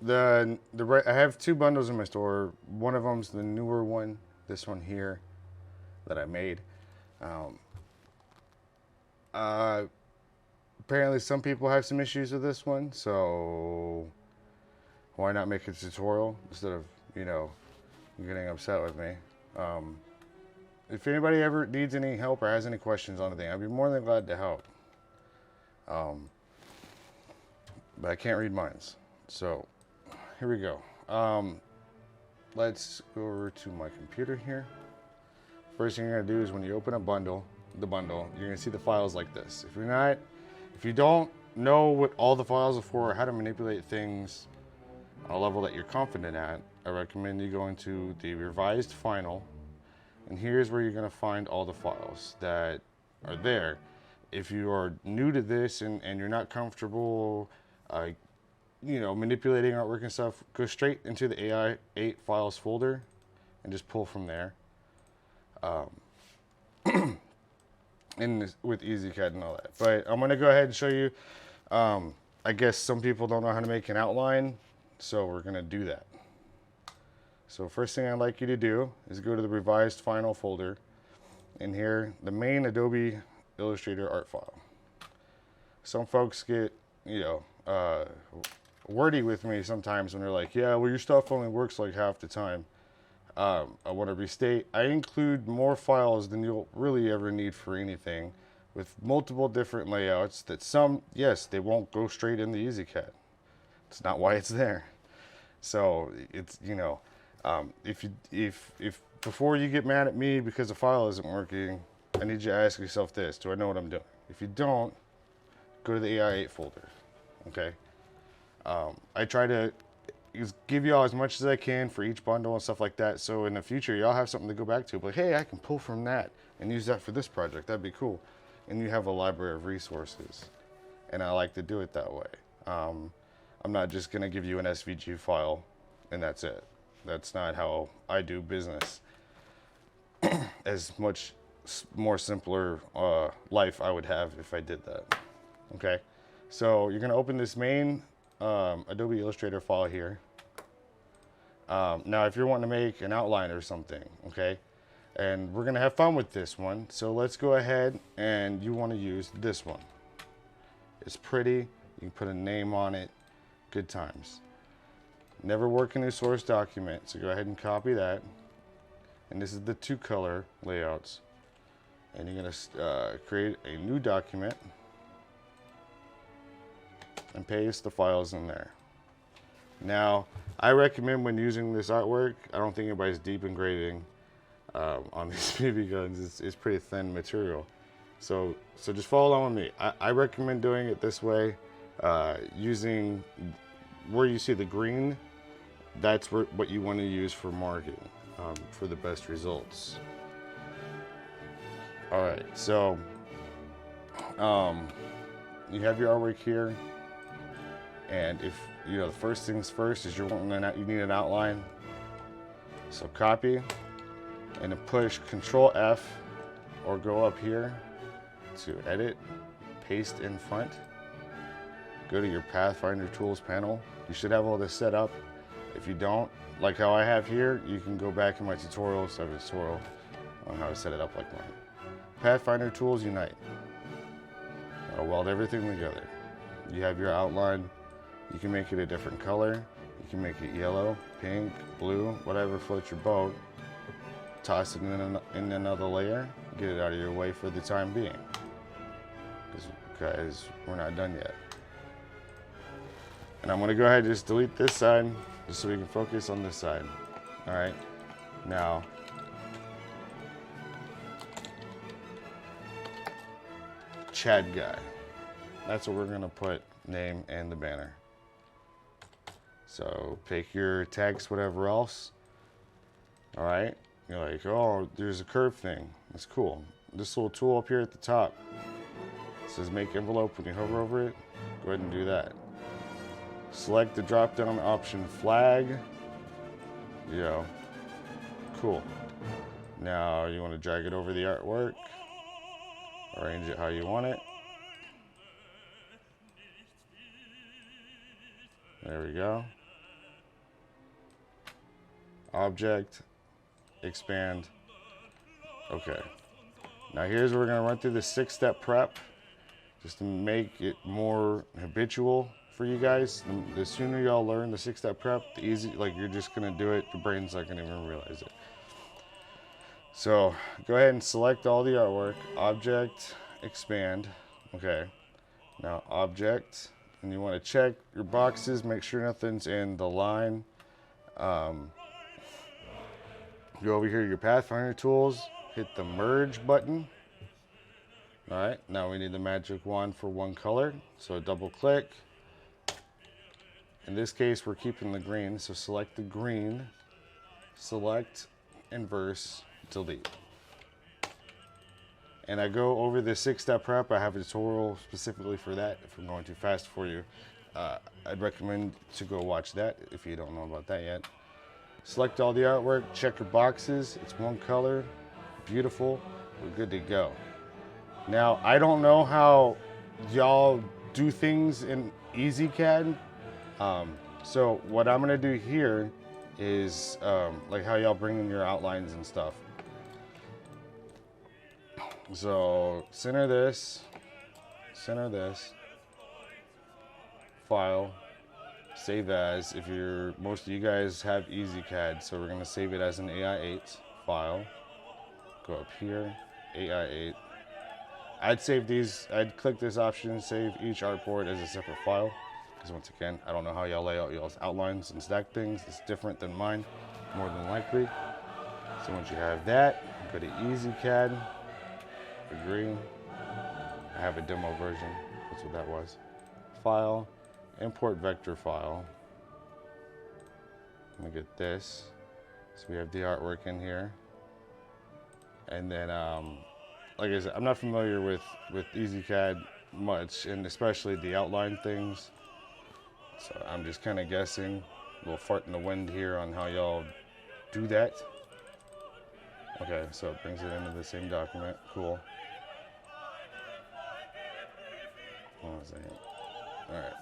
I have two bundles in my store. One of them's the newer one. This one here that I made. Um, uh, Apparently, some people have some issues with this one, so why not make a tutorial instead of getting upset with me? Um, if anybody ever needs any help or has any questions on anything, I'd be more than glad to help. Um, but I can't read minds, so here we go. Let's go over to my computer here. First thing you're gonna do is when you open a bundle, you're gonna see the files like this. If you don't know what all the files are for or how to manipulate things on a level that you're confident at, I recommend you go into the revised final, and here's where you're gonna find all the files that are there. If you are new to this and you're not comfortable, manipulating artwork and stuff, go straight into the AI 8 files folder and just pull from there. With EasyCAD and all that. But I'm gonna go ahead and show you. I guess some people don't know how to make an outline, so we're gonna do that. So first thing I'd like you to do is go to the revised final folder, and here the main Adobe Illustrator art file. Some folks get wordy with me sometimes when they're like, yeah, well, your stuff only works like half the time. I want to restate, I include more files than you'll really ever need for anything, with multiple different layouts that yes, they won't go straight into EasyCAD. It's not why it's there. So it's, if before you get mad at me because the file isn't working, I need you to ask yourself this: do I know what I'm doing? If you don't, go to the AI8 folder. Okay. I try to give y'all as much as I can for each bundle and stuff like that, so in the future y'all have something to go back to. But hey, I can pull from that and use that for this project. That'd be cool. And you have a library of resources, and I like to do it that way. I'm not just gonna give you an SVG file and that's it. That's not how I do business. As much more simpler life I would have if I did that. Okay, so you're gonna open this main Adobe Illustrator file here. Now if you're wanting to make an outline or something, okay, and we're gonna have fun with this one, so let's go ahead, and you want to use this one. It's pretty, you can put a name on it, good times. Never work in a source document, so go ahead and copy that. And this is the 2-color layouts, and you're gonna create a new document and paste the files in there. Now, I recommend when using this artwork, I don't think anybody's deep engraving on these BB guns. It's pretty thin material. So just follow along with me. I recommend doing it this way, using where you see the green, that's what you want to use for marking for the best results. All right, so you have your artwork here. And if the first things first is you need an outline. So copy and then push Control F or go up here to edit, paste in front. Go to your Pathfinder Tools panel. You should have all this set up. If you don't, like how I have here, you can go back in my tutorials. I have a tutorial on how to set it up like mine. Pathfinder Tools Unite. That'll weld everything together. You have your outline. You can make it a different color. You can make it yellow, pink, blue, whatever floats your boat. Toss it in another layer. Get it out of your way for the time being, because we're not done yet. And I'm gonna go ahead and just delete this side, just so we can focus on this side. All right, now, Chad guy. That's what we're gonna put name and the banner. So pick your text, whatever else. All right, you're like, oh, there's a curve thing. That's cool. This little tool up here at the top says make envelope. When you hover over it, go ahead and do that. Select the drop down option flag. Cool. Now you want to drag it over the artwork, arrange it how you want it. There we go. object, expand. Okay. Now here's where we're gonna run through the 6-step prep just to make it more habitual for you guys. The sooner y'all learn the 6-step prep, the easy, like you're just gonna do it, your brain's not gonna even realize it. So go ahead and select all the artwork, object, expand. Okay. Now object, and you wanna check your boxes, make sure nothing's in the line. Go over here to your Pathfinder tools, hit the merge button. All right, now we need the magic wand for one color. So double click. In this case, we're keeping the green. So select the green, select, inverse, delete. And I go over the 6-step prep. I have a tutorial specifically for that. If I'm going too fast for you, I'd recommend to go watch that if you don't know about that yet. Select all the artwork, check your boxes. It's one color, beautiful, we're good to go. Now, I don't know how y'all do things in EasyCAD. So what I'm gonna do here is like how y'all bring in your outlines and stuff. So center this, file, save as. If you're, most of you guys have EasyCAD, so we're gonna save it as an AI8 file. Go up here, AI8. I'd save these, I'd click this option, save each artboard as a separate file. Because once again, I don't know how y'all lay out y'all's outlines and stack things. It's different than mine, more than likely. So once you have that, go to EasyCAD, agree. I have a demo version, that's what that was. File, import vector file. Let me get this. So we have the artwork in here. And then, like I said, I'm not familiar with EasyCAD much, and especially the outline things. So I'm just kind of guessing, a little fart in the wind here on how y'all do that. Okay, so it brings it into the same document, cool. Hold on a second. All right.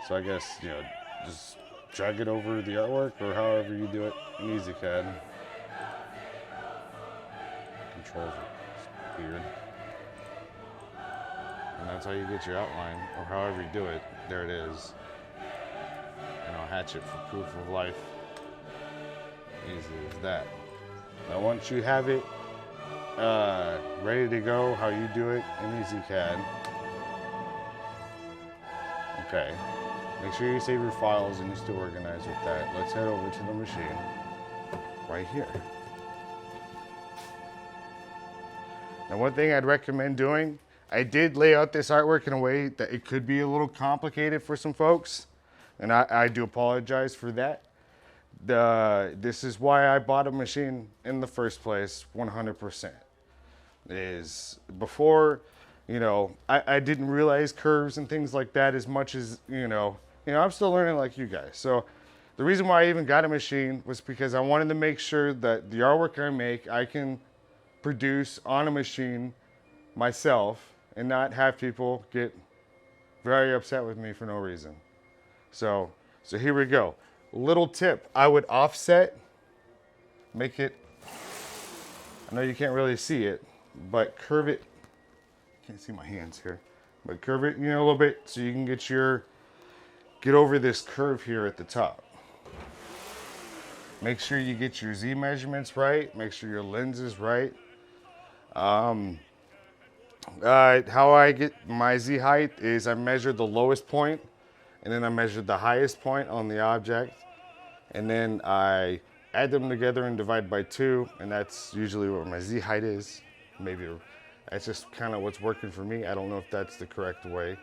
So I guess, you know, just drag it over the artwork or however you do it in EasyCAD. Controls are weird. And that's how you get your outline, or however you do it. There it is. And I'll hatch it for proof of life. Easy as that. Now once you have it ready to go, how you do it in EasyCAD. Okay. Make sure you save your files and you stay organized with that. Let's head over to the machine right here. Now one thing I'd recommend doing, I did lay out this artwork in a way that it could be a little complicated for some folks, and I do apologize for that. This is why I bought a machine in the first place, 100%. Is before, you know, I didn't realize curves and things like that as much as, you know, I'm still learning like you guys. So the reason why I even got a machine was because I wanted to make sure that the artwork I make, I can produce on a machine myself and not have people get very upset with me for no reason. So here we go. Little tip, I would offset, make it, I know you can't really see it, but curve it, can't see my hands here, but curve it, you know, a little bit so you can get over this curve here at the top. Make sure you get your Z measurements right, make sure your lens is right. How I get my Z height is I measure the lowest point, and then I measure the highest point on the object, and then I add them together and divide by 2, and that's usually what my Z height is. Maybe that's just kind of what's working for me. I don't know if that's the correct way,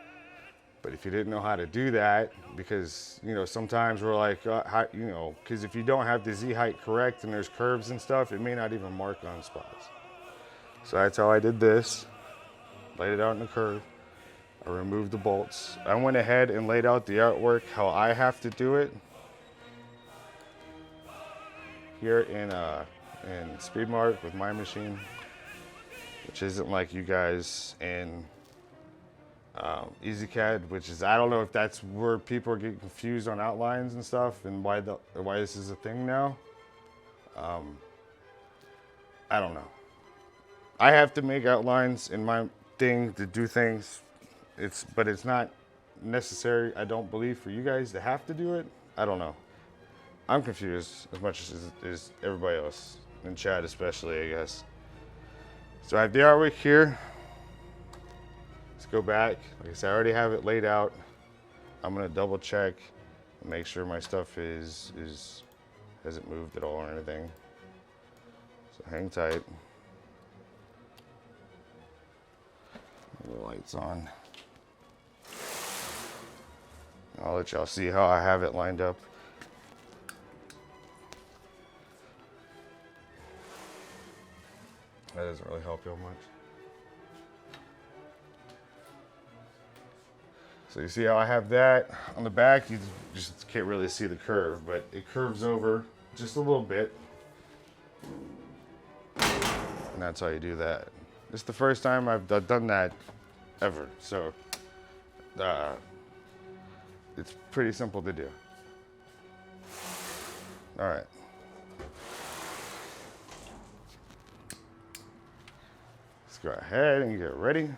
but if you didn't know how to do that, because, you know, sometimes we're like, you know, because if you don't have the Z height correct and there's curves and stuff, it may not even mark on spots. So that's how I did this. Laid it out in a curve. I removed the bolts. I went ahead and laid out the artwork how I have to do it here in SpeedMark with my machine, which isn't like you guys in EasyCAD, which is, I don't know if that's where people are getting confused on outlines and stuff and why this is a thing now. I don't know. I have to make outlines in my thing to do things. But it's not necessary, I don't believe, for you guys to have to do it. I don't know. I'm confused as much as everybody else, in chat especially, I guess. So I have the artwork here. Let's go back. Like I said, I already have it laid out. I'm gonna double check and make sure my stuff hasn't moved at all or anything. So hang tight. The lights on. I'll let y'all see how I have it lined up. That doesn't really help you much. So you see how I have that on the back? You just can't really see the curve, but it curves over just a little bit. And that's how you do that. This is the first time I've done that ever, so it's pretty simple to do. All right. Let's go ahead and get ready.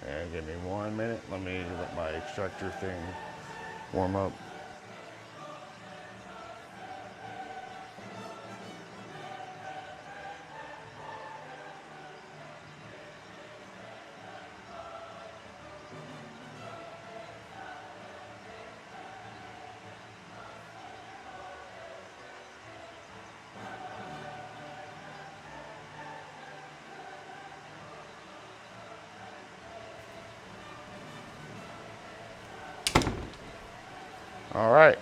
And give me 1 minute. Let me let my extractor thing warm up. All right.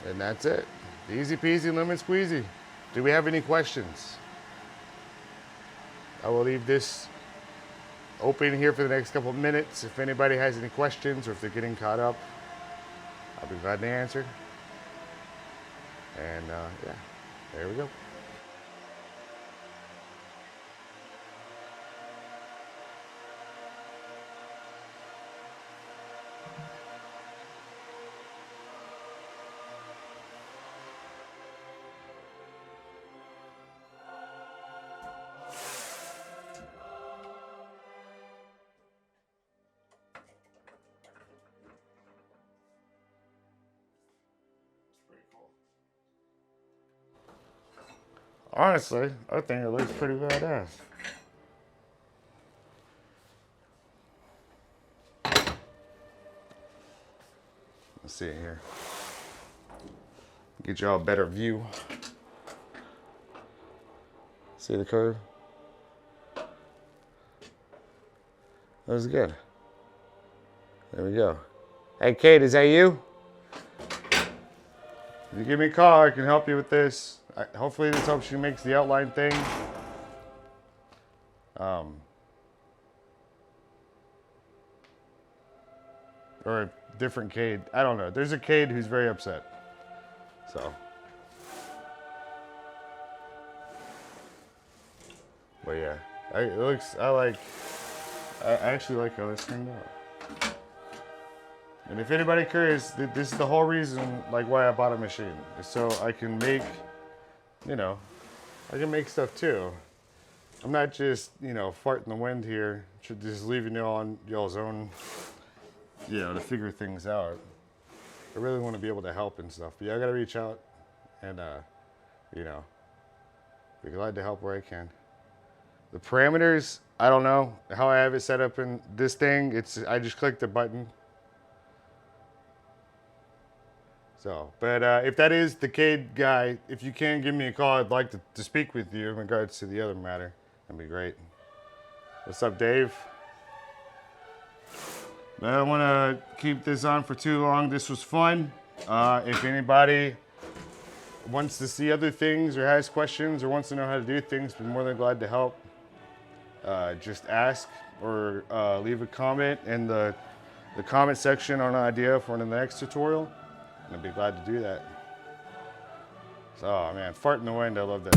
And that's it. Easy peasy, lemon squeezy. Do we have any questions? I will leave this open here for the next couple of minutes. If anybody has any questions or if they're getting caught up, I'll be glad to answer. And yeah, there we go. Honestly, I think it looks pretty badass. Let's see it here. Get y'all a better view. See the curve? That was good. There we go. Hey Kate, is that you? If you give me a call, I can help you with this. Hopefully this helps you make the outline thing. Or a different Cade. I don't know. There's a Cade who's very upset. So. But yeah, I actually like how this turned out. And if anybody curious, this is the whole reason like why I bought a machine. Is so I can make, you know, I can make stuff too. I'm not just, you know, farting the wind here, just leaving y'all on y'all's own, you know, to figure things out. I really want to be able to help and stuff, but yeah, I gotta reach out and, you know, be glad to help where I can. The parameters, I don't know how I have it set up in this thing. I just clicked the button. So, but if that is the Cade guy, if you can give me a call, I'd like to speak with you in regards to the other matter. That'd be great. What's up, Dave? I don't want to keep this on for too long. This was fun. If anybody wants to see other things or has questions or wants to know how to do things, I'm more than glad to help. Just ask or leave a comment in the comment section on an idea for the next tutorial. And I'd be glad to do that. So, oh man, fart in the wind, I love that.